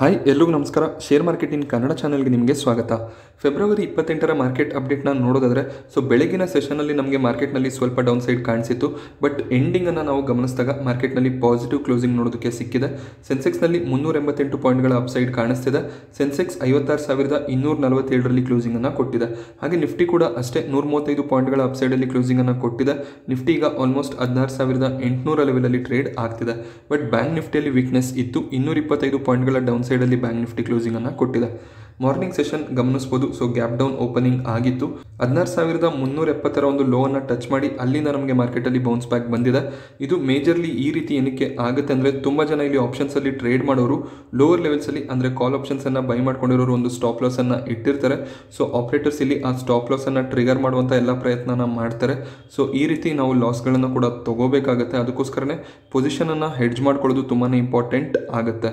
Hi ಎಲ್ಲರಿಗೂ ನಮಸ್ಕಾರ. Share market in Kannada ಚಾನಲ್ಗೆ ನಿಮಗೆ ಸ್ವಾಗತ. ಫೆಬ್ರವರಿ 28ರ ಮಾರ್ಕೆಟ್ ಅಪ್ಡೇಟ್ನ ನೋಡೋದಾದರೆ ಬೆಳಗಿನ ಸೆಷನಲ್ಲಿ ನಮಗೆ ಮಾರ್ಕೆಟ್ನಲ್ಲಿ ಸ್ವಲ್ಪ ಡೌನ್ ಸೈಡ್ ಕಾಣಿಸಿತ್ತು. ಬಟ್ ಎಂಡಿಂಗನ್ನು ನಾವು ಗಮನಿಸಿದಾಗ ಮಾರ್ಕೆಟ್ನಲ್ಲಿ ಪಾಸಿಟಿವ್ ಕ್ಲೋಸಿಂಗ್ ನೋಡೋದಕ್ಕೆ ಸಿಕ್ಕಿದೆ. ಸೆನ್ಸೆಕ್ಸ್ನಲ್ಲಿ 388 ಪಾಯಿಂಟ್ಗಳ ಅಪ್ಸೈಡ್ ಕಾಣಿಸ್ತಿದೆ. ಸೆನ್ಸೆಕ್ಸ್ 56,247ರಲ್ಲಿ ಕ್ಲೋಸಿಂಗನ್ನು ಕೊಟ್ಟಿದೆ. ಹಾಗೆ ನಿಫ್ಟಿ ಕೂಡ ಅಷ್ಟೇ 135 ಪಾಯಿಂಟ್ಗಳ ಅಪ್ಸೈಡಲ್ಲಿ ಕ್ಲೋಸಿಂಗನ್ನು ಕೊಟ್ಟಿದೆ. ನಿಫ್ಟಿ ಈಗ ಆಲ್ಮೋಸ್ಟ್ 16,800 ಲೆವೆಲಲ್ಲಿ ಟ್ರೇಡ್ ಆಗ್ತಿದೆ. ಬಟ್ ಬ್ಯಾಂಕ್ ನಿಫ್ಟಿಯಲ್ಲಿ ವೀಕ್ನೆಸ್ ಇತ್ತು. 225 ಪಾಯಿಂಟ್ಗಳ ಡೌನ್ ಸೈಡಲ್ಲಿ ಬ್ಯಾಂಕ್ ನಿಫ್ಟಿ ಕ್ಲೋಸಿಂಗ್ ಅನ್ನು ಕೊಟ್ಟಿದೆ. ಮಾರ್ನಿಂಗ್ ಸೆಷನ್ ಗಮನಿಸಬಹುದು. ಗ್ಯಾಪ್ ಡೌನ್ ಓಪನಿಂಗ್ ಆಗಿತ್ತು. 16,370ರ ಒಂದು ಲೋ ಅನ್ನು ಟಚ್ ಮಾಡಿ ಅಲ್ಲಿಂದ ನಮಗೆ ಮಾರ್ಕೆಟಲ್ಲಿ ಬೌನ್ಸ್ ಬ್ಯಾಕ್ ಬಂದಿದೆ. ಇದು ಮೇಜರ್ಲಿ ಈ ರೀತಿ ಏನಕ್ಕೆ ಆಗುತ್ತೆ ಅಂದರೆ, ತುಂಬ ಜನ ಇಲ್ಲಿ ಆಪ್ಷನ್ಸ್ ಅಲ್ಲಿ ಟ್ರೇಡ್ ಮಾಡೋರು ಲೋವರ್ ಲೆವೆಲ್ಸ್ ಅಲ್ಲಿ ಅಂದರೆ ಕಾಲ್ ಆಪ್ಷನ್ಸ್ ಅನ್ನ ಬೈ ಮಾಡ್ಕೊಂಡಿರೋರು ಒಂದು ಸ್ಟಾಪ್ ಲಾಸ್ ಅನ್ನ ಇಟ್ಟಿರ್ತಾರೆ. ಆಪರೇಟರ್ಸ್ ಇಲ್ಲಿ ಆ ಸ್ಟಾಪ್ ಲಾಸ್ ಅನ್ನ ಟ್ರಿಗರ್ ಮಾಡುವಂತ ಎಲ್ಲ ಪ್ರಯತ್ನನ ಮಾಡ್ತಾರೆ. ಈ ರೀತಿ ನಾವು ಲಾಸ್ಗಳನ್ನು ಕೂಡ ತಗೋಬೇಕಾಗುತ್ತೆ. ಅದಕ್ಕೋಸ್ಕರನೇ ಪೊಸಿಷನ್ ಅನ್ನ ಹೆಡ್ಜ್ ಮಾಡ್ಕೊಳ್ಳೋದು ತುಂಬಾನೇ ಇಂಪಾರ್ಟೆಂಟ್ ಆಗುತ್ತೆ.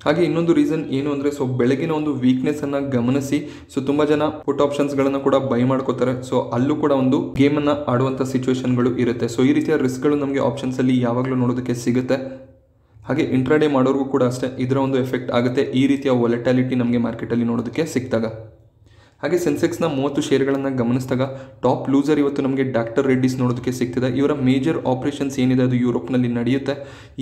ಹಾಗೆ ಇನ್ನೊಂದು ರೀಸನ್ ಏನು ಅಂದರೆ, ಬೆಳಗಿನ ಒಂದು ವೀಕ್ನೆಸ್ ಅನ್ನ ಗಮನಿಸಿ ತುಂಬ ಜನ ಪುಟ್ ಆಪ್ಷನ್ಸ್ಗಳನ್ನು ಕೂಡ ಬೈ ಮಾಡ್ಕೋತಾರೆ. ಅಲ್ಲೂ ಕೂಡ ಒಂದು ಗೇಮ್ ಅನ್ನ ಆಡುವಂಥ ಸಿಚುವೇಶನ್ಗಳು ಇರುತ್ತೆ. ಈ ರೀತಿಯ ರಿಸ್ಕ್ಗಳು ನಮಗೆ ಆಪ್ಷನ್ಸ್ ಅಲ್ಲಿ ಯಾವಾಗಲೂ ನೋಡೋದಕ್ಕೆ ಸಿಗುತ್ತೆ. ಹಾಗೆ ಇಂಟ್ರಾಡೇ ಮಾಡೋರ್ಗೂ ಕೂಡ ಅಷ್ಟೇ ಇದರ ಒಂದು ಎಫೆಕ್ಟ್ ಆಗುತ್ತೆ ಈ ರೀತಿಯ ವಾಲಟಾಲಿಟಿ ನಮಗೆ ಮಾರ್ಕೆಟಲ್ಲಿ ನೋಡೋದಕ್ಕೆ ಸಿಕ್ಕಿದಾಗ. ಹಾಗೆ ಸೆನ್ಸೆಕ್ಸ್ನ 30 ಶೇರ್ಗಳನ್ನು ಗಮನಿಸಿದಾಗ ಟಾಪ್ ಲೂಸರ್ ಇವತ್ತು ನಮಗೆ ಡಾಕ್ಟರ್ ರೆಡ್ಡಿಸ್ ನೋಡೋದಕ್ಕೆ ಸಿಗ್ತಿದೆ. ಇವರ ಮೇಜರ್ ಆಪರೇಷನ್ಸ್ ಏನಿದೆ ಅದು ಯುರೋಪ್ನಲ್ಲಿ ನಡೆಯುತ್ತೆ.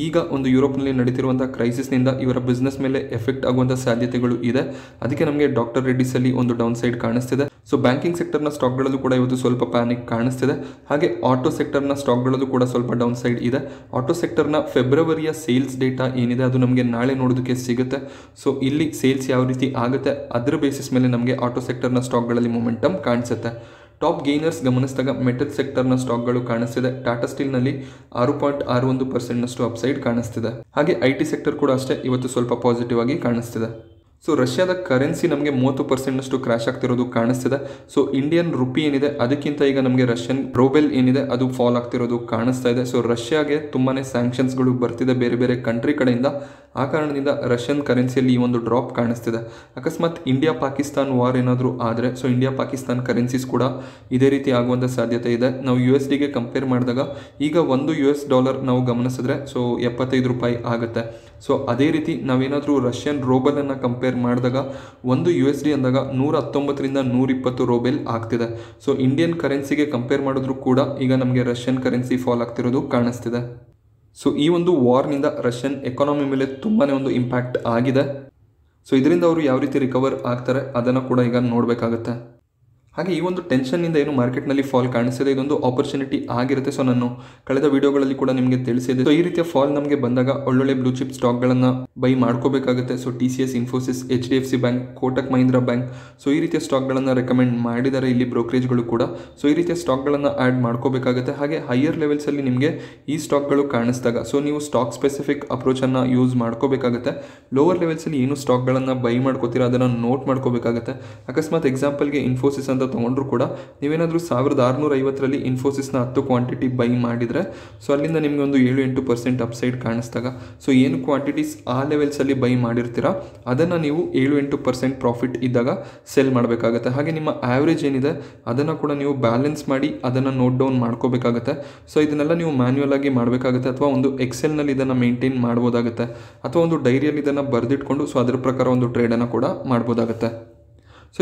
ಈಗ ಒಂದು ಯುರೋಪ್ನಲ್ಲಿ ನಡೀತಿರುವಂಥ ಕ್ರೈಸಿಸ್ನಿಂದ ಇವರ ಬಿಸ್ನೆಸ್ ಮೇಲೆ ಎಫೆಕ್ಟ್ ಆಗುವಂಥ ಸಾಧ್ಯತೆಗಳು ಇದೆ. ಅದಕ್ಕೆ ನಮಗೆ ಡಾಕ್ಟರ್ ರೆಡ್ಡಿಸಲ್ಲಿ ಒಂದು ಡೌನ್ ಸೈಡ್ ಕಾಣಿಸ್ತಿದೆ. ಬ್ಯಾಂಕಿಂಗ್ ಸೆಕ್ಟರ್ನ ಸ್ಟಾಕ್ಗಳಲ್ಲೂ ಕೂಡ ಇವತ್ತು ಸ್ವಲ್ಪ ಪ್ಯಾನಿಕ್ ಕಾಣಿಸ್ತಿದೆ. ಹಾಗೆ ಆಟೋ ಸೆಕ್ಟರ್ನ ಸ್ಟಾಕ್ಗಳಲ್ಲೂ ಕೂಡ ಸ್ವಲ್ಪ ಡೌನ್ ಸೈಡ್ ಇದೆ. ಆಟೋ ಸೆಕ್ಟರ್ನ ಫೆಬ್ರವರಿಯ ಸೇಲ್ಸ್ ಡೇಟಾ ಏನಿದೆ ಅದು ನಮಗೆ ನಾಳೆ ನೋಡೋದಕ್ಕೆ ಸಿಗುತ್ತೆ. ಇಲ್ಲಿ ಸೇಲ್ಸ್ ಯಾವ ರೀತಿ ಆಗುತ್ತೆ ಅದರ ಬೇಸಿಸ್ ಮೇಲೆ ನಮಗೆ ಆಟೋ ಸೆಕ್ಟರ್ನ ಸ್ಟಾಕ್ಗಳಲ್ಲಿ ಮೊಮೆಂಟಮ್ ಕಾಣಿಸುತ್ತೆ. ಟಾಪ್ ಗೇನರ್ಸ್ ಗಮನಿಸಿದಾಗ ಮೆಟಲ್ ಸೆಕ್ಟರ್ನ ಸ್ಟಾಕ್ಗಳು ಕಾಣಿಸ್ತಿದೆ. ಟಾಟಾ ಸ್ಟೀಲ್ನಲ್ಲಿ 6.61% ಅಪ್ಸೈಡ್ ಕಾಣಿಸ್ತಿದೆ. ಹಾಗೆ IT ಸೆಕ್ಟರ್ ಕೂಡ ಅಷ್ಟೇ ಇವತ್ತು ಸ್ವಲ್ಪ ಪಾಸಿಟಿವ್ ಆಗಿ ಕಾಣಿಸ್ತಿದೆ. ರಷ್ಯಾದ ಕರೆನ್ಸಿ ನಮಗೆ 30% ಕ್ರ್ಯಾಶ್ ಆಗ್ತಿರೋದು ಕಾಣಿಸ್ತಿದೆ. ಇಂಡಿಯನ್ ರುಪಿ ಏನಿದೆ ಅದಕ್ಕಿಂತ ಈಗ ನಮಗೆ ರಷ್ಯನ್ ರೂಬೆಲ್ ಏನಿದೆ ಅದು ಫಾಲ್ ಆಗ್ತಿರೋದು ಕಾಣಿಸ್ತಾ ಇದೆ. ರಷ್ಯಾಗೆ ತುಂಬಾನೇ ಸ್ಯಾಂಕ್ಷನ್ಸ್ಗಳು ಬರ್ತಿದೆ ಬೇರೆ ಬೇರೆ ಕಂಟ್ರಿ ಕಡೆಯಿಂದ. ಆ ಕಾರಣದಿಂದ ರಷ್ಯನ್ ಕರೆನ್ಸಿಯಲ್ಲಿ ಈ ಒಂದು ಡ್ರಾಪ್ ಕಾಣಿಸ್ತಿದೆ. ಅಕಸ್ಮಾತ್ ಇಂಡಿಯಾ ಪಾಕಿಸ್ತಾನ್ ವಾರ್ ಏನಾದರೂ ಆದರೆ ಇಂಡಿಯಾ ಪಾಕಿಸ್ತಾನ್ ಕರೆನ್ಸೀಸ್ ಕೂಡ ಇದೇ ರೀತಿ ಆಗುವಂಥ ಸಾಧ್ಯತೆ ಇದೆ. ನಾವು USDಗೆ ಕಂಪೇರ್ ಮಾಡಿದಾಗ ಈಗ $1 ನಾವು ಗಮನಿಸಿದ್ರೆ ₹75 ಆಗುತ್ತೆ. ಅದೇ ರೀತಿ ನಾವೇನಾದರೂ ರಷ್ಯನ್ ರೂಬೆಲನ್ನು ಕಂಪೇರ್ ಮಾಡಿದಾಗ $1 ಅಂದಾಗ 119ರಿಂದ 120 ರೂಬೆಲ್ ಆಗ್ತಿದೆ. ಇಂಡಿಯನ್ ಕರೆನ್ಸಿಗೆ ಕಂಪೇರ್ ಮಾಡಿದ್ರು ಕೂಡ ಈಗ ನಮಗೆ ರಷ್ಯನ್ ಕರೆನ್ಸಿ ಫಾಲ್ ಆಗ್ತಿರೋದು ಕಾಣಿಸ್ತಿದೆ. ಈ ಒಂದು ವಾರ್ನಿಂದ ರಷ್ಯನ್ ಎಕಾನಮಿ ಮೇಲೆ ತುಂಬಾನೇ ಒಂದು ಇಂಪ್ಯಾಕ್ಟ್ ಆಗಿದೆ. ಇದರಿಂದ ಅವರು ಯಾವ ರೀತಿ ರಿಕವರ್ ಆಗ್ತಾರೆ ಅದನ್ನು ಕೂಡ ಈಗ ನೋಡಬೇಕಾಗುತ್ತೆ. ಹಾಗೆ ಈ ಒಂದು ಟೆನ್ಷನ್ನಿಂದ ಏನು ಮಾರ್ಕೆಟ್ನಲ್ಲಿ ಫಾಲ್ ಕಾಣಿಸ್ತಿದೆ ಇದೊಂದು ಆಪರ್ಚುನಿಟಿ ಆಗಿರುತ್ತೆ. ನಾನು ಕಳೆದ ವಿಡಿಯೋಗಳಲ್ಲಿ ಕೂಡ ನಿಮಗೆ ತಿಳಿಸಿದೆ. ಈ ರೀತಿಯ ಫಾಲ್ ನಮಗೆ ಬಂದಾಗ ಒಳ್ಳೊಳ್ಳೆ ಬ್ಲೂ ಚಿಪ್ ಸ್ಟಾಕ್ಗಳನ್ನು ಬೈ ಮಾಡ್ಕೋಬೇಕಾಗುತ್ತೆ. TCS, Infosys, HDFC bank, Kotak Mahindra bank ಈ ರೀತಿಯ ಸ್ಟಾಕ್ಗಳನ್ನು ರೆಕಮೆಂಡ್ ಮಾಡಿದ್ದಾರೆ ಇಲ್ಲಿ ಬ್ರೋಕರೇಜ್ಗಳು ಕೂಡ. ಈ ರೀತಿಯ ಸ್ಟಾಕ್ಗಳನ್ನು ಆ್ಯಡ್ ಮಾಡ್ಕೋಬೇಕಾಗುತ್ತೆ. ಹಾಗೆ ಹೈಯರ್ ಲೆವೆಲ್ಸಲ್ಲಿ ನಿಮಗೆ ಈ ಸ್ಟಾಕ್ಗಳು ಕಾಣಿಸಿದಾಗ ನೀವು ಸ್ಟಾಕ್ ಸ್ಪೆಸಿಫಿಕ್ ಅಪ್ರೋಚನ್ನು ಯೂಸ್ ಮಾಡ್ಕೋಬೇಕಾಗುತ್ತೆ. ಲೋವರ್ ಲೆವೆಲ್ಸಲ್ಲಿ ಏನು ಸ್ಟಾಕ್ಗಳನ್ನು ಬೈ ಮಾಡ್ಕೋತೀರಾ ಅದನ್ನು ನೋಟ್ ಮಾಡ್ಕೋಬೇಕಾಗುತ್ತೆ. ಅಕಸ್ಮಾತ್ ಎಕ್ಸಾಂಪಲ್ಗೆ ಇನ್ಫೋಸಿಸ್ ಅಂತ ತಗೊಂಡ್ರು ಕೂಡ ನೀವೇನಾದರೂ 1650ರಲ್ಲಿ ಇನ್ಫೋಸಿಸ್ನ 10 ಕ್ವಾಂಟಿಟಿ ಬೈ ಮಾಡಿದರೆ ಅಲ್ಲಿಂದ ನಿಮಗೆ ಒಂದು 7-8% ಅಪ್ಸೈಡ್ ಕಾಣಿಸಿದಾಗ ಏನು ಕ್ವಾಂಟಿಟೀಸ್ ಆ ಲೆವೆಲ್ಸಲ್ಲಿ ಬೈ ಮಾಡಿರ್ತೀರಾ ಅದನ್ನು ನೀವು 7-8% ಪ್ರಾಫಿಟ್ ಇದ್ದಾಗ ಸೆಲ್ ಮಾಡಬೇಕಾಗುತ್ತೆ. ಹಾಗೆ ನಿಮ್ಮ ಆ್ಯಾವ್ರೇಜ್ ಏನಿದೆ ಅದನ್ನು ಕೂಡ ನೀವು ಬ್ಯಾಲೆನ್ಸ್ ಮಾಡಿ ಅದನ್ನು ನೋಟ್ ಡೌನ್ ಮಾಡ್ಕೋಬೇಕಾಗುತ್ತೆ. ಇದನ್ನೆಲ್ಲ ನೀವು ಮ್ಯಾನ್ಯುಯಲ್ ಆಗಿ ಮಾಡಬೇಕಾಗುತ್ತೆ ಅಥವಾ ಒಂದು ಎಕ್ಸೆಲ್ನಲ್ಲಿ ಇದನ್ನು ಮೇಂಟೈನ್ ಮಾಡ್ಬೋದಾಗುತ್ತೆ ಅಥವಾ ಒಂದು ಡೈರಿಯಲ್ಲಿ ಇದನ್ನು ಬರೆದಿಟ್ಕೊಂಡು ಅದರ ಪ್ರಕಾರ ಒಂದು ಟ್ರೇಡನ್ನು ಕೂಡ ಮಾಡ್ಬೋದಾಗುತ್ತೆ.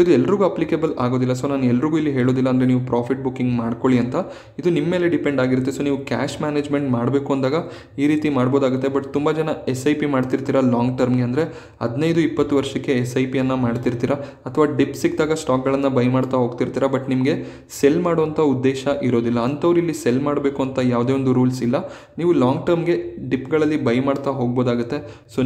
ಇದು ಎಲ್ರಿಗೂ ಅಪ್ಲಿಕೇಬಲ್ ಆಗೋದಿಲ್ಲ. ನಾನು ಎಲ್ರಿಗೂ ಇಲ್ಲಿ ಹೇಳೋದಿಲ್ಲ ಅಂದರೆ ನೀವು ಪ್ರಾಫಿಟ್ ಬುಕ್ಕಿಂಗ್ ಮಾಡ್ಕೊಳ್ಳಿ ಅಂತ. ಇದು ನಿಮ್ಮ ಮೇಲೆ ಡಿಪೆಂಡ್ ಆಗಿರುತ್ತೆ. ನೀವು ಕ್ಯಾಶ್ ಮ್ಯಾನೇಜ್ಮೆಂಟ್ ಮಾಡಬೇಕು ಅಂದಾಗ ಈ ರೀತಿ ಮಾಡ್ಬೋದಾಗುತ್ತೆ. ಬಟ್ ತುಂಬ ಜನ SIP ಮಾಡ್ತಿರ್ತೀರ ಲಾಂಗ್ ಟರ್ಮ್ಗೆ ಅಂದರೆ 15-20 ವರ್ಷಕ್ಕೆ SIPಯನ್ನು ಮಾಡ್ತಿರ್ತೀರ ಅಥವಾ ಡಿಪ್ ಸಿಕ್ಕಿದಾಗ ಸ್ಟಾಕ್ಗಳನ್ನು ಬೈ ಮಾಡ್ತಾ ಹೋಗ್ತಿರ್ತೀರ. ಬಟ್ ನಿಮಗೆ ಸೆಲ್ ಮಾಡುವಂಥ ಉದ್ದೇಶ ಇರೋದಿಲ್ಲ. ಅಂಥವ್ರು ಇಲ್ಲಿ ಸೆಲ್ ಮಾಡಬೇಕು ಅಂತ ಯಾವುದೇ ಒಂದು ರೂಲ್ಸ್ ಇಲ್ಲ. ನೀವು ಲಾಂಗ್ ಟರ್ಮ್ಗೆ ಡಿಪ್ಗಳಲ್ಲಿ ಬೈ ಮಾಡ್ತಾ ಹೋಗ್ಬೋದಾಗುತ್ತೆ.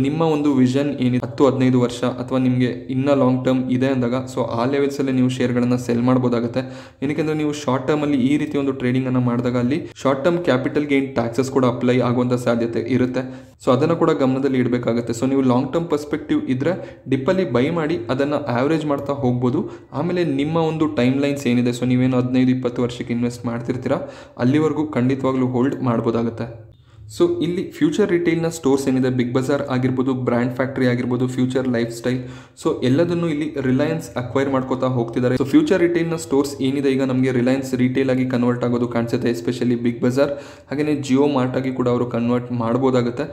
ನಿಮ್ಮ ಒಂದು ವಿಷನ್ ಏನಿದೆ 10-15 ವರ್ಷ ಅಥವಾ ನಿಮಗೆ ಇನ್ನೂ ಲಾಂಗ್ ಟರ್ಮ್ ಇದೆ ಅಂದಾಗ ಆ ಲೆವೆಲ್ಸಲ್ಲಿ ನೀವು ಶೇರ್ಗಳನ್ನು ಸೆಲ್ ಮಾಡ್ಬೋದಾಗುತ್ತೆ. ಏನಕ್ಕೆಂದರೆ ನೀವು ಶಾರ್ಟ್ ಟರ್ಮಲ್ಲಿ ಈ ರೀತಿ ಒಂದು ಟ್ರೇಡಿಂಗನ್ನು ಮಾಡಿದಾಗ ಅಲ್ಲಿ short term capital gain taxes ಕೂಡ ಅಪ್ಲೈ ಆಗುವಂಥ ಸಾಧ್ಯತೆ ಇರುತ್ತೆ. ಅದನ್ನು ಕೂಡ ಗಮನದಲ್ಲಿ ಇಡಬೇಕಾಗುತ್ತೆ. ನೀವು ಲಾಂಗ್ ಟರ್ಮ್ ಪರ್ಸ್ಪೆಕ್ಟಿವ್ ಇದ್ದರೆ ಡಿಪ್ಪಲ್ಲಿ ಬೈ ಮಾಡಿ ಅದನ್ನು ಆವ್ರೇಜ್ ಮಾಡ್ತಾ ಹೋಗ್ಬೋದು. ಆಮೇಲೆ ನಿಮ್ಮ ಒಂದು ಟೈಮ್ ಲೈನ್ಸ್ ಏನಿದೆ ನೀವೇನು 15-20 ವರ್ಷಕ್ಕೆ ಇನ್ವೆಸ್ಟ್ ಮಾಡ್ತಿರ್ತೀರಾ ಅಲ್ಲಿವರೆಗೂ ಖಂಡಿತವಾಗ್ಲೂ ಹೋಲ್ಡ್ ಮಾಡ್ಬೋದಾಗುತ್ತೆ. ಇಲ್ಲಿ ಫ್ಯೂಚರ್ ರಿಟೇಲ್ನ ಸ್ಟೋರ್ಸ್ ಏನಿದೆ ಬಿಗ್ ಬಜಾರ್ ಆಗಿರ್ಬೋದು, ಬ್ರ್ಯಾಂಡ್ ಫ್ಯಾಕ್ಟರಿ ಆಗಿರ್ಬೋದು, ಫ್ಯೂಚರ್ ಲೈಫ್ ಸ್ಟೈಲ್ ಎಲ್ಲದನ್ನು ಇಲ್ಲಿ ರಿಲಯನ್ಸ್ ಅಕ್ವೈರ್ ಮಾಡ್ಕೋತಾ ಹೋಗ್ತಿದ್ದಾರೆ. ಫ್ಯೂಚರ್ ರಿಟೇಲ್ನ ಸ್ಟೋರ್ಸ್ ಏನಿದೆ ಈಗ ನಮಗೆ ರಿಲಯನ್ಸ್ ರಿಟೇಲ್ ಆಗಿ ಕನ್ವರ್ಟ್ ಆಗೋದು ಕಾಣಿಸುತ್ತೆ. ಎಸ್ಪೆಷಲಿ ಬಿಗ್ ಬಜಾರ್ ಹಾಗೆಯೇ ಜಿಯೋ ಮಾರ್ಟ್ ಆಗಿ ಕೂಡ ಅವರು ಕನ್ವರ್ಟ್ ಮಾಡ್ಬೋದಾಗುತ್ತೆ.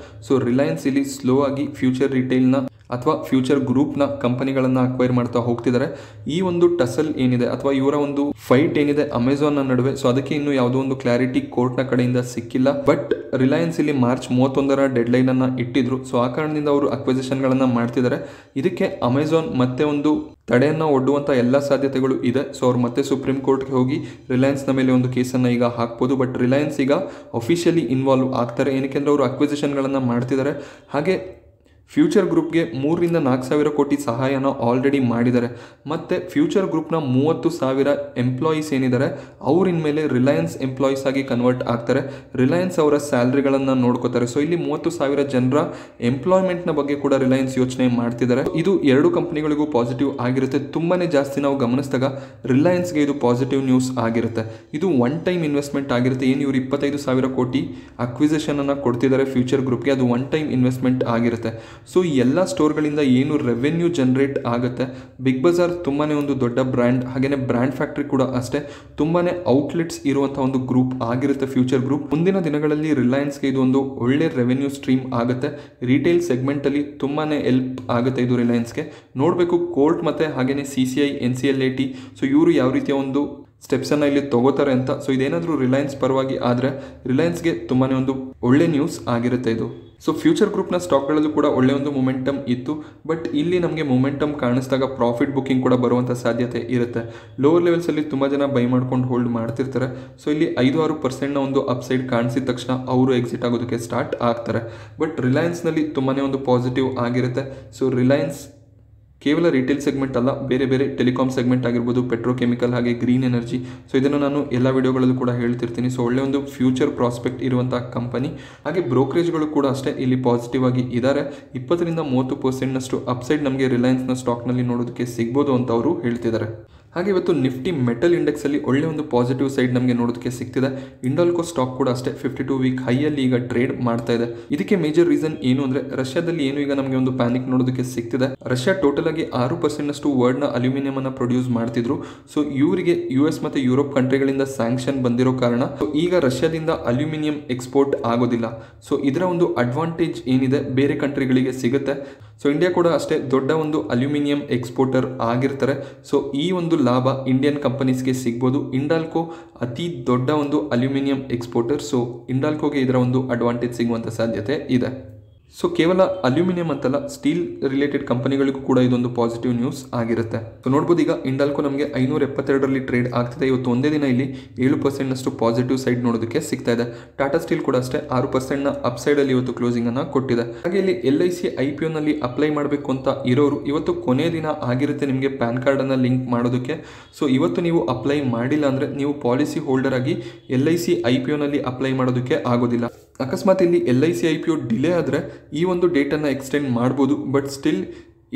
ರಿಲಯನ್ಸ್ ಇಲ್ಲಿ ಸ್ಲೋ ಆಗಿ ಫ್ಯೂಚರ್ ರಿಟೇಲ್ನ ಅಥವಾ ಫ್ಯೂಚರ್ ಗ್ರೂಪ್ನ ಕಂಪನಿಗಳನ್ನು ಅಕ್ವೈರ್ ಮಾಡ್ತಾ ಹೋಗ್ತಿದ್ದಾರೆ. ಈ ಒಂದು ಟಸಲ್ ಏನಿದೆ ಅಥವಾ ಇವರ ಒಂದು ಫೈಟ್ ಏನಿದೆ ಅಮೆಝಾನ್ನ ನಡುವೆ, ಸೊ ಅದಕ್ಕೆ ಇನ್ನೂ ಯಾವುದೋ ಒಂದು ಕ್ಲಾರಿಟಿ ಕೋರ್ಟ್ನ ಕಡೆಯಿಂದ ಸಿಕ್ಕಿಲ್ಲ. ಬಟ್ ರಿಲಯನ್ಸ್ ಇಲ್ಲಿ ಮಾರ್ಚ್ 31ರ ಡೆಡ್ಲೈನ್ ಅನ್ನು ಇಟ್ಟಿದ್ರು. ಸೊ ಆ ಕಾರಣದಿಂದ ಅವರು ಅಕ್ವಿಸಿಷನ್ಗಳನ್ನು ಮಾಡ್ತಿದ್ದಾರೆ. ಇದಕ್ಕೆ ಅಮೆಝಾನ್ ಮತ್ತೆ ಒಂದು ತಡೆಯನ್ನು ಒಡ್ಡುವಂಥ ಎಲ್ಲ ಸಾಧ್ಯತೆಗಳು ಇದೆ. ಸೊ ಅವ್ರು ಮತ್ತೆ ಸುಪ್ರೀಂ ಕೋರ್ಟ್ಗೆ ಹೋಗಿ ರಿಲಯನ್ಸ್ನ ಮೇಲೆ ಒಂದು ಕೇಸನ್ನು ಈಗ ಹಾಕ್ಬೋದು. ಬಟ್ ರಿಲಯನ್ಸ್ ಈಗ ಅಫಿಷಿಯಲಿ ಇನ್ವಾಲ್ವ್ ಆಗ್ತಾರೆ. ಏನಕ್ಕೆ ಅಂದರೆ ಅವರು ಅಕ್ವಿಸಿಷನ್ಗಳನ್ನು ಮಾಡ್ತಿದ್ದಾರೆ. ಹಾಗೆ ಫ್ಯೂಚರ್ ಗ್ರೂಪ್ಗೆ 3,000 to 4,000 ಕೋಟಿ ಸಹಾಯನ ಆಲ್ರೆಡಿ ಮಾಡಿದ್ದಾರೆ. ಮತ್ತು ಫ್ಯೂಚರ್ ಗ್ರೂಪ್ನ 30,000 ಎಂಪ್ಲಾಯೀಸ್ ಏನಿದ್ದಾರೆ ಅವ್ರ ಇನ್ಮೇಲೆ ರಿಲಯನ್ಸ್ ಎಂಪ್ಲಾಯೀಸ್ ಆಗಿ ಕನ್ವರ್ಟ್ ಆಗ್ತಾರೆ. ರಿಲಯನ್ಸ್ ಅವರ ಸ್ಯಾಲ್ರಿಗಳನ್ನು ನೋಡ್ಕೋತಾರೆ. ಸೊ ಇಲ್ಲಿ 30,000 ಜನರ ಎಂಪ್ಲಾಯ್ಮೆಂಟ್ನ ಬಗ್ಗೆ ಕೂಡ ರಿಲಯನ್ಸ್ ಯೋಚನೆ ಮಾಡ್ತಿದ್ದಾರೆ. ಇದು ಎರಡು ಕಂಪನಿಗಳಿಗೂ ಪಾಸಿಟಿವ್ ಆಗಿರುತ್ತೆ. ತುಂಬಾ ಜಾಸ್ತಿ ನಾವು ಗಮನಿಸಿದಾಗ ರಿಲಯನ್ಸ್ಗೆ ಇದು ಪಾಸಿಟಿವ್ ನ್ಯೂಸ್ ಆಗಿರುತ್ತೆ. ಇದು ಒನ್ ಟೈಮ್ ಇನ್ವೆಸ್ಟ್ಮೆಂಟ್ ಆಗಿರುತ್ತೆ. ಏನು ಇವರು 25,000 ಕೋಟಿ ಅಕ್ವಿಸಿಷನನ್ನು ಕೊಡ್ತಿದ್ದಾರೆ ಫ್ಯೂಚರ್ ಗ್ರೂಪ್ಗೆ, ಅದು ಒನ್ ಟೈಮ್ ಇನ್ವೆಸ್ಟ್ಮೆಂಟ್ ಆಗಿರುತ್ತೆ. ಸೊ ಈ ಎಲ್ಲ ಸ್ಟೋರ್ಗಳಿಂದ ಏನು ರೆವೆನ್ಯೂ ಜನರೇಟ್ ಆಗುತ್ತೆ. ಬಿಗ್ ಬಜಾರ್ ತುಂಬಾ ಒಂದು ದೊಡ್ಡ ಬ್ರ್ಯಾಂಡ್, ಹಾಗೆಯೇ ಬ್ರ್ಯಾಂಡ್ ಫ್ಯಾಕ್ಟ್ರಿ ಕೂಡ ಅಷ್ಟೇ, ತುಂಬಾ ಔಟ್ಲೆಟ್ಸ್ ಇರುವಂಥ ಒಂದು ಗ್ರೂಪ್ ಆಗಿರುತ್ತೆ ಫ್ಯೂಚರ್ ಗ್ರೂಪ್. ಮುಂದಿನ ದಿನಗಳಲ್ಲಿ ರಿಲಯನ್ಸ್ಗೆ ಇದು ಒಂದು ಒಳ್ಳೆ ರೆವೆನ್ಯೂ ಸ್ಟ್ರೀಮ್ ಆಗುತ್ತೆ. ರಿಟೇಲ್ ಸೆಗ್ಮೆಂಟಲ್ಲಿ ತುಂಬಾ ಹೆಲ್ಪ್ ಆಗುತ್ತೆ ಇದು ರಿಲಯನ್ಸ್ಗೆ. ನೋಡಬೇಕು ಕೋರ್ಟ್ ಮತ್ತು ಹಾಗೆಯೇ CCI NCLAT ಸೊ ಇವರು ಯಾವ ರೀತಿಯ ಒಂದು ಸ್ಟೆಪ್ಸನ್ನು ಇಲ್ಲಿ ತಗೋತಾರೆ ಅಂತ. ಸೊ ಇದೇನಾದರೂ ರಿಲಯನ್ಸ್ ಪರವಾಗಿ ಆದರೆ ರಿಲಯನ್ಸ್ಗೆ ತುಂಬಾ ಒಂದು ಒಳ್ಳೆ ನ್ಯೂಸ್ ಆಗಿರುತ್ತೆ ಇದು. ಸೊ ಫ್ಯೂಚರ್ ಗ್ರೂಪ್ನ ಸ್ಟಾಕ್ಗಳಲ್ಲೂ ಕೂಡ ಒಳ್ಳೆಯ ಒಂದು ಮೊಮೆಂಟಮ್ ಇತ್ತು. ಬಟ್ ಇಲ್ಲಿ ನಮಗೆ ಮೊಮೆಂಟಮ್ ಕಾಣಿಸಿದಾಗ ಪ್ರಾಫಿಟ್ ಬುಕ್ಕಿಂಗ್ ಕೂಡ ಬರುವಂಥ ಸಾಧ್ಯತೆ ಇರುತ್ತೆ. ಲೋವರ್ ಲೆವೆಲ್ಸಲ್ಲಿ ತುಂಬ ಜನ ಬೈ ಮಾಡ್ಕೊಂಡು ಹೋಲ್ಡ್ ಮಾಡ್ತಿರ್ತಾರೆ. ಸೊ ಇಲ್ಲಿ 5-6% ಒಂದು ಅಪ್ಸೈಡ್ ಕಾಣಿಸಿದ ತಕ್ಷಣ ಅವರು ಎಕ್ಸಿಟ್ ಆಗೋದಕ್ಕೆ ಸ್ಟಾರ್ಟ್ ಆಗ್ತಾರೆ. ಬಟ್ ರಿಲಯನ್ಸ್ನಲ್ಲಿ ತುಂಬಾ ಒಂದು ಪಾಸಿಟಿವ್ ಆಗಿರುತ್ತೆ. ಸೊ ರಿಲಯನ್ಸ್ ಕೇವಲ ರಿಟೇಲ್ ಸೆಗ್ಮೆಂಟ್ ಅಲ್ಲ, ಬೇರೆ ಬೇರೆ ಟೆಲಿಕಾಮ್ ಸೆಗ್ಮೆಂಟ್ ಆಗಿರ್ಬೋದು, ಪೆಟ್ರೋಕೆಮಿಕಲ್ ಹಾಗೆ ಗ್ರೀನ್ ಎನರ್ಜಿ. ಸೊ ಇದನ್ನು ನಾನು ಎಲ್ಲ ವಿಡಿಯೋಗಳಲ್ಲೂ ಕೂಡ ಹೇಳ್ತಿರ್ತೀನಿ. ಸೊ ಒಳ್ಳೆ ಒಂದು ಫ್ಯೂಚರ್ ಪ್ರಾಸ್ಪೆಕ್ಟ್ ಇರುವಂಥ ಕಂಪನಿ. ಹಾಗೆ ಬ್ರೋಕರೇಜ್ಗಳು ಕೂಡ ಅಷ್ಟೇ ಇಲ್ಲಿ ಪಾಸಿಟಿವ್ ಆಗಿ ಇದ್ದಾರೆ. 20-30% ಅಪ್ಸೈಡ್ ನಮಗೆ ರಿಲಯನ್ಸ್ನ ಸ್ಟಾಕ್ನಲ್ಲಿ ನೋಡೋದಕ್ಕೆ ಸಿಗ್ಬೋದು ಅಂತ ಅವರು ಹೇಳ್ತಿದ್ದಾರೆ. ಹಾಗೆ ಇವತ್ತು ನಿಫ್ಟಿ ಮೆಟಲ್ ಇಂಡೆಕ್ಸಲ್ಲಿ ಒಳ್ಳೆ ಒಂದು ಪಾಸಿಟಿವ್ ಸೈಡ್ ನಮಗೆ ನೋಡೋದಕ್ಕೆ ಸಿಗ್ತಿದೆ. ಇಂಡಾಲ್ಕೋ ಸ್ಟಾಕ್ ಕೂಡ ಅಷ್ಟೇ 52 ವೀಕ್ ಹೈಯಲ್ಲಿ ಈಗ ಟ್ರೇಡ್ ಮಾಡ್ತಾ ಇದೆ. ಇದಕ್ಕೆ ಮೇಜರ್ ರೀಸನ್ ಏನು ಅಂದರೆ ರಷ್ಯಾದಲ್ಲಿ ಏನು ಈಗ ನಮಗೆ ಒಂದು ಪ್ಯಾನಿಕ್ ನೋಡೋದಕ್ಕೆ ಸಿಗ್ತಿದೆ. ರಷ್ಯಾ ಟೋಟಲ್ ಆಗಿ 6% ವರ್ಲ್ಡ್ನ ಅಲ್ಯೂಮಿನಿಯಂ ಅನ್ನು ಪ್ರೊಡ್ಯೂಸ್ ಮಾಡ್ತಿದ್ರು. ಸೊ ಇವರಿಗೆ US ಮತ್ತು ಯುರೋಪ್ ಕಂಟ್ರಿಗಳಿಂದ ಸ್ಯಾಂಕ್ಷನ್ ಬಂದಿರೋ ಕಾರಣ ಈಗ ರಷ್ಯಾದಿಂದ ಅಲ್ಯೂಮಿನಿಯಂ ಎಕ್ಸ್ಪೋರ್ಟ್ ಆಗೋದಿಲ್ಲ. ಸೊ ಇದರ ಒಂದು ಅಡ್ವಾಂಟೇಜ್ ಏನಿದೆ ಬೇರೆ ಕಂಟ್ರಿಗಳಿಗೆ ಸಿಗುತ್ತೆ. ಸೊ ಇಂಡಿಯಾ ಕೂಡ ಅಷ್ಟೇ ದೊಡ್ಡ ಒಂದು ಅಲ್ಯೂಮಿನಿಯಂ ಎಕ್ಸ್ಪೋರ್ಟರ್ ಆಗಿರ್ತಾರೆ. ಸೊ ಈ ಒಂದು ಲಾಭ ಇಂಡಿಯನ್ ಕಂಪನೀಸ್ಗೆ ಸಿಗ್ಬೋದು. ಇಂಡಾಲ್ಕೋ ಅತಿ ದೊಡ್ಡ ಒಂದು ಅಲ್ಯೂಮಿನಿಯಂ ಎಕ್ಸ್ಪೋರ್ಟರ್. ಸೊ ಇಂಡಾಲ್ಕೋಗೆ ಇದರ ಒಂದು ಅಡ್ವಾಂಟೇಜ್ ಸಿಗುವಂಥ ಸಾಧ್ಯತೆ ಇದೆ. ಸೊ ಕೇವಲ ಅಲ್ಯೂಮಿನಿಯಂ ಅಂತಲ್ಲ, ಸ್ಟೀಲ್ ರಿಲೇಟೆಡ್ ಕಂಪನಿಗಳಿಗೂ ಕೂಡ ಇದೊಂದು ಪಾಸಿಟಿವ್ ನ್ಯೂಸ್ ಆಗಿರುತ್ತೆ. ಸೊ ನೋಡ್ಬೋದು ಈಗ ಇಂಡಾಲ್ಕೋ ನಮಗೆ 572ರಲ್ಲಿ ಟ್ರೇಡ್ ಆಗ್ತಿದೆ. ಇವತ್ತು ಒಂದೇ ದಿನ ಇಲ್ಲಿ 7% ಪಾಸಿಟಿವ್ ಸೈಡ್ ನೋಡೋದಕ್ಕೆ ಸಿಗ್ತಾ ಇದೆ. ಟಾಟಾ ಸ್ಟೀಲ್ ಕೂಡ ಅಷ್ಟೇ 6% ಅಪ್ಸೈಡಲ್ಲಿ ಇವತ್ತು ಕ್ಲೋಸಿಂಗ್ ಅನ್ನು ಕೊಟ್ಟಿದೆ. ಹಾಗೆ ಇಲ್ಲಿ LIC IPOನಲ್ಲಿ ಅಪ್ಲೈ ಮಾಡಬೇಕು ಅಂತ ಇರೋರು ಇವತ್ತು ಕೊನೆ ದಿನ ಆಗಿರುತ್ತೆ ನಿಮಗೆ ಪ್ಯಾನ್ ಕಾರ್ಡನ್ನು ಲಿಂಕ್ ಮಾಡೋದಕ್ಕೆ. ಸೊ ಇವತ್ತು ನೀವು ಅಪ್ಲೈ ಮಾಡಿಲ್ಲ ಅಂದರೆ ನೀವು ಪಾಲಿಸಿ ಹೋಲ್ಡರ್ ಆಗಿ LIC IPOನಲ್ಲಿ ಅಪ್ಲೈ ಮಾಡೋದಕ್ಕೆ ಆಗೋದಿಲ್ಲ. ಅಕಸ್ಮಾತ್ ಇಲ್ಲಿ LIC IPO ಡಿಲೇ ಆದರೆ ಈ ಒಂದು ಡೇಟನ್ನು ಎಕ್ಸ್ಟೆಂಡ್ ಮಾಡ್ಬೋದು. ಬಟ್ ಸ್ಟಿಲ್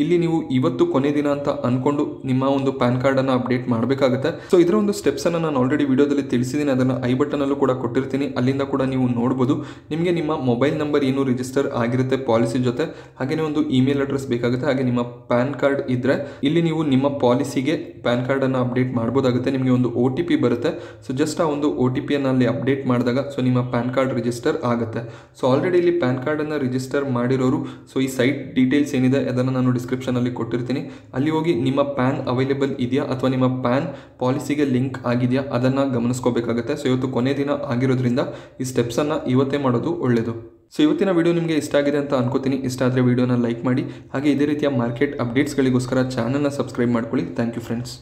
ಇಲ್ಲಿ ನೀವು ಇವತ್ತು ಕೊನೆ ದಿನ ಅಂತ ಅಂದ್ಕೊಂಡು ನಿಮ್ಮ ಒಂದು ಪ್ಯಾನ್ ಕಾರ್ಡನ್ನು ಅಪ್ಡೇಟ್ ಮಾಡಬೇಕಾಗುತ್ತೆ. ಸೊ ಇದರ ಒಂದು ಸ್ಟೆಪ್ಸನ್ನು ನಾನು ಆಲ್ರೆಡಿ ವಿಡಿಯೋದಲ್ಲಿ ತಿಳಿಸಿದ್ದೀನಿ. ಅದನ್ನು ಐ ಬಟನಲ್ಲೂ ಕೂಡ ಕೊಟ್ಟಿರ್ತೀನಿ, ಅಲ್ಲಿಂದ ಕೂಡ ನೀವು ನೋಡ್ಬೋದು. ನಿಮಗೆ ನಿಮ್ಮ ಮೊಬೈಲ್ ನಂಬರ್ ಏನು ರಿಜಿಸ್ಟರ್ ಆಗಿರುತ್ತೆ ಪಾಲಿಸಿ ಜೊತೆ, ಹಾಗೆಯೇ ಒಂದು ಇಮೇಲ್ ಅಡ್ರೆಸ್ ಬೇಕಾಗುತ್ತೆ. ಹಾಗೆ ನಿಮ್ಮ ಪ್ಯಾನ್ ಕಾರ್ಡ್ ಇದ್ದರೆ ಇಲ್ಲಿ ನೀವು ನಿಮ್ಮ ಪಾಲಿಸಿಗೆ ಪ್ಯಾನ್ ಕಾರ್ಡನ್ನು ಅಪ್ಡೇಟ್ ಮಾಡ್ಬೋದಾಗುತ್ತೆ. ನಿಮಗೆ ಒಂದು OTP ಬರುತ್ತೆ. ಸೊ ಜಸ್ಟ್ ಆ ಒಂದು OTPಯನ್ನು ಅಲ್ಲಿ ಅಪ್ಡೇಟ್ ಮಾಡಿದಾಗ ಸೊ ನಿಮ್ಮ ಪ್ಯಾನ್ ಕಾರ್ಡ್ ರಿಜಿಸ್ಟರ್ ಆಗುತ್ತೆ. ಸೊ ಆಲ್ರೆಡಿ ಇಲ್ಲಿ ಪ್ಯಾನ್ ಕಾರ್ಡನ್ನು ರಿಜಿಸ್ಟರ್ ಮಾಡಿರೋರು ಸೊ ಈ ಸೈಟ್ ಡೀಟೇಲ್ಸ್ ಏನಿದೆ ಅದನ್ನು ನಾನು ಡಿಸ್ಕ್ರಿಪ್ಷನಲ್ಲಿ ಕೊಟ್ಟಿರ್ತೀನಿ. ಅಲ್ಲಿ ಹೋಗಿ ನಿಮ್ಮ ಪ್ಯಾನ್ ಅವೈಲೇಬಲ್ ಇದೆಯಾ ಅಥವಾ ನಿಮ್ಮ ಪ್ಯಾನ್ ಪಾಲಿಸಿಗೆ ಲಿಂಕ್ ಆಗಿದೆಯಾ ಅದನ್ನು ಗಮನಿಸ್ಕೋಬೇಕಾಗುತ್ತೆ. ಸೊ ಇವತ್ತು ಕೊನೆ ದಿನ ಆಗಿರೋದ್ರಿಂದ ಈ ಸ್ಟೆಪ್ಸನ್ನು ಇವತ್ತೇ ಮಾಡೋದು ಒಳ್ಳೆಯದು. ಸೊ ಇವತ್ತಿನ ವಿಡಿಯೋ ನಿಮಗೆ ಇಷ್ಟ ಆಗಿದೆ ಅಂತ ಅನ್ಕೋತೀನಿ. ಇಷ್ಟ ಆದರೆ ವಿಡಿಯೋನ ಲೈಕ್ ಮಾಡಿ. ಹಾಗೆ ಇದೇ ರೀತಿಯ ಮಾರ್ಕೆಟ್ ಅಪ್ಡೇಟ್ಸ್ಗಳಿಗೋಸ್ಕರ ಚಾನಲ್ನ ಸಬ್ಸ್ಕ್ರೈಬ್ ಮಾಡ್ಕೊಳ್ಳಿ. Thank you friends.